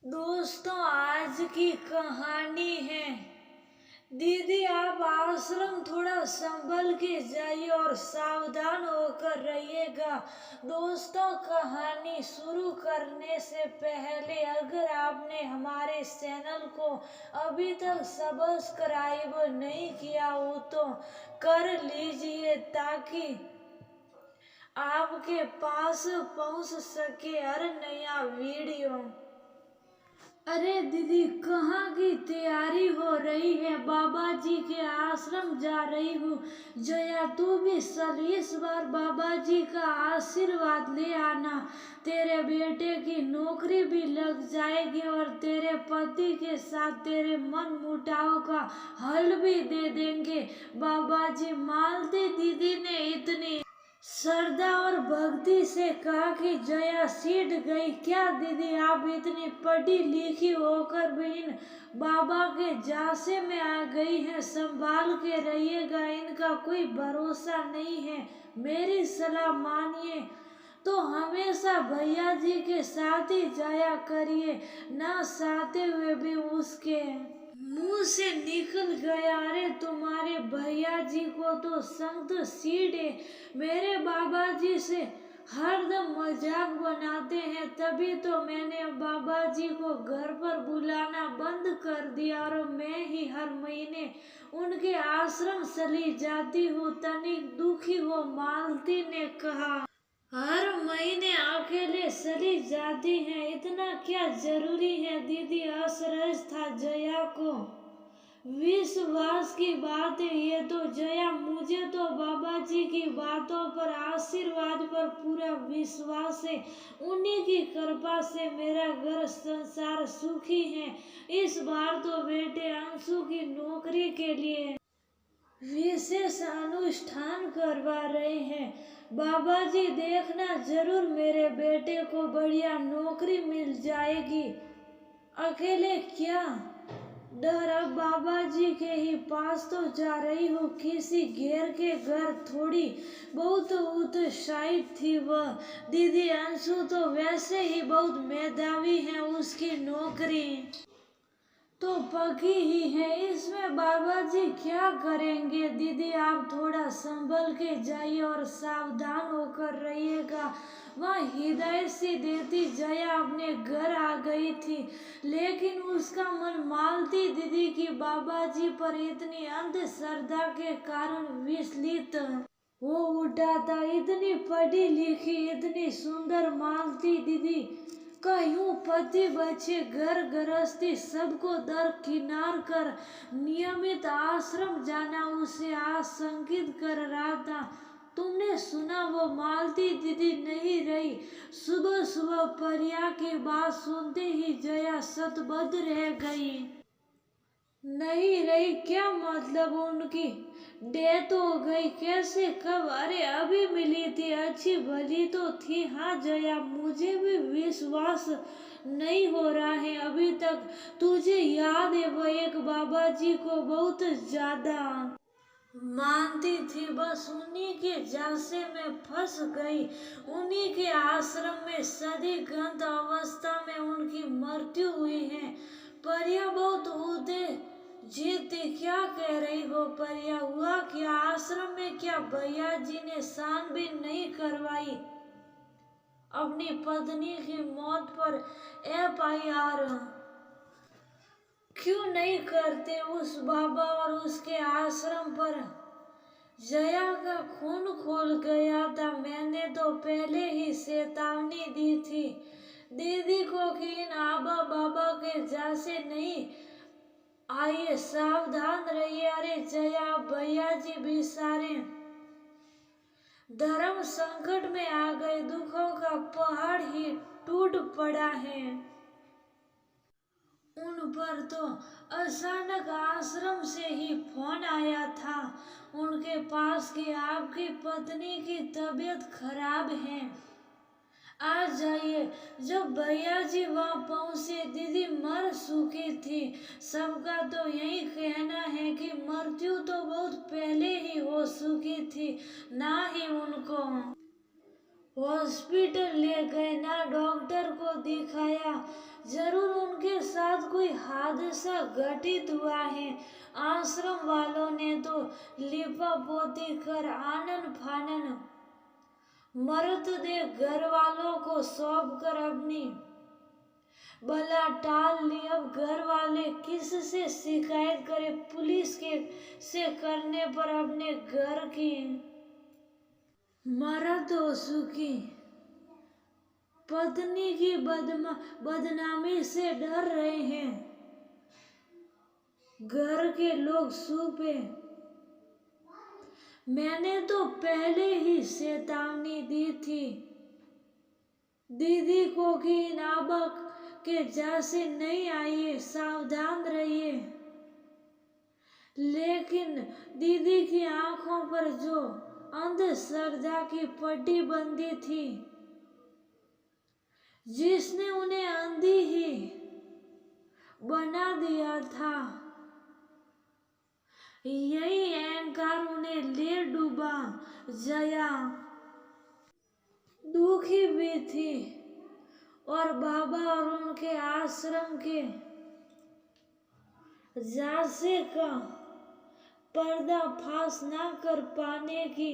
दोस्तों, आज की कहानी है। दीदी, आप आश्रम थोड़ा संभल के जाइए और सावधान होकर रहिएगा। दोस्तों, कहानी शुरू करने से पहले अगर आपने हमारे चैनल को अभी तक सब्सक्राइब नहीं किया हो तो कर लीजिए, ताकि आपके पास पहुंच सके हर नया वीडियो। अरे दीदी, कहाँ की तैयारी हो रही है? बाबा जी के आश्रम जा रही हूँ। जया, तू भी चल, इस बार बाबा जी का आशीर्वाद ले आना। तेरे बेटे की नौकरी भी लग जाएगी और तेरे पति के साथ तेरे मन मुटाव का हल भी दे देंगे। बाबा जी। मालती दीदी ने इतनी श्रद्धा और भक्ति से कहा कि जया सीट गई। क्या दीदी, आप इतनी पढ़ी लिखी होकर भी इन बाबा के झांसे में आ गई हैं? संभाल के रहिएगा, इनका कोई भरोसा नहीं है। मेरी सलाह मानिए तो हमेशा भैया जी के साथ ही जाया करिए। ना चाहते हुए भी उसके मुंह से निकल गया, अरे तुम्हारे भैया जी को तो सख्त सीट है। मेरे बाबा जी से हरदम मजाक बनाते हैं, तभी तो मैंने बाबा जी को घर पर बुलाना बंद कर दिया और मैं ही हर महीने उनके आश्रम चली जाती हूँ। तनिक दुखी हो मालती ने कहा। हर महीने अकेले चली जाती हैं, इतना क्या जरूरी है दीदी? असरज था जया को। विश्वास की बात है ये तो जया, मुझे तो बाबा जी की बातों पर, आशीर्वाद पर पूरा विश्वास है। उन्हीं की कृपा से मेरा घर संसार सुखी है। इस बार तो बेटे अंशु की नौकरी के लिए विशेष अनुष्ठान करवा रहे हैं। बाबा जी, देखना जरूर मेरे बेटे को बढ़िया नौकरी मिल जाएगी। अकेले क्या डर, अब बाबा जी के ही पास तो जा रही हूँ। किसी गैर के घर थोड़ी बहुत उत्साहित थी वह। दीदी, अंशु तो वैसे ही बहुत मेधावी है, उसकी नौकरी तो पकी ही है, इसमें बाबा जी क्या करेंगे? दीदी, आप थोड़ा संभल के जाइए और सावधान होकर रहिएगा। वह हिदायत सी देती जया अपने घर आ गई थी, लेकिन उसका मन मालती दीदी की बाबा जी पर इतनी अंधश्रद्धा के कारण विचलित हो उठा था। इतनी पढ़ी लिखी, इतनी सुंदर मालती दीदी का यूं पति बच्चे घर गृहस्थी सबको दरकिनार कर नियमित आश्रम जाना उसे आशंकित कर रहा था। तुमने सुना, वो मालती दीदी नहीं रही। सुबह सुबह परिया की बात सुनते ही जया शतबद्ध रह गई। नहीं रही? क्या मतलब? उनकी डेथ हो गई? कैसे, कब? अरे अभी मिली थी, अच्छी भली तो थी। हाँ जया, मुझे भी विश्वास नहीं हो रहा है अभी तक। तुझे याद है, वो एक बाबा जी को बहुत ज्यादा मानती थी, बस उन्हीं के झांसे में फंस गई। उन्हीं के आश्रम में सदीगंध अवस्था में उनकी मृत्यु हुई है। परिया बहुत उत्तेजित थी। क्या कह रही हो परिया? हुआ क्या आश्रम में? क्या भैया जी ने छानबीन नहीं करवाई अपनी पत्नी की मौत पर? FIR क्यों नहीं करते उस बाबा और उसके आश्रम पर? जया का खून खोल गया था। मैंने तो पहले ही चेतावनी दी थी दीदी को कि इन आबा बाबा के झांसे नहीं आइए, सावधान रहिए। अरे जया, भैया जी भी सारे धर्म संकट में आ गए, दुखों का पहाड़ ही टूट पड़ा है उन पर। तो अचानक आश्रम से ही फोन आया था उनके पास कि आपकी पत्नी की तबीयत खराब है, आ जाइए। जब भैया जी वहाँ पहुँचे, दीदी मर चुकी थी। सबका तो यही कहना है कि मृत्यु तो बहुत पहले ही हो चुकी थी, ना ही उनको हॉस्पिटल ले गए, ना डॉक्टर को दिखाया। जरूर उनका हादसा घटित हुआ है। आश्रम वालों ने तो लिपा पोती कर आनन फानन मृतदेह घर वालों को सौंप कर अपनी बला टाल ली। अब घर वाले किस से शिकायत करें? पुलिस के से करने पर अपने घर की मर्द की पत्नी की बदनामी से डर रहे हैं घर के लोग सूपे। मैंने तो पहले ही चेतावनी दी थी दीदी को कि नाबक के जैसे नहीं आइए, सावधान रहिए। लेकिन दीदी की आंखों पर जो अंधश्रद्धा की पट्टी बंधी थी, जिसने उन्हें अंधी ही बना दिया था, यही अहंकार उन्हें ले डूबा। जया दुखी भी थी और बाबा और उनके आश्रम के जासे का पर्दाफाश न कर पाने की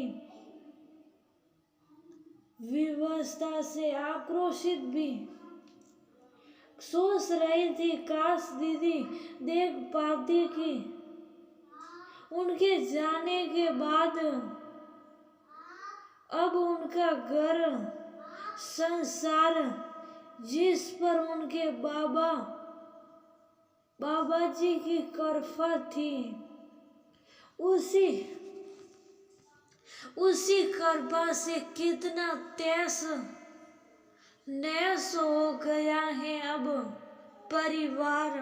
व्यवस्था से आक्रोशित भी सोच रही थी। काश दीदी देख पाती कि उनके जाने के बाद अब उनका घर संसार, जिस पर उनके बाबा जी की कृपा थी, उसी कृपा से कितना तहस नहस हो गया है अब परिवार।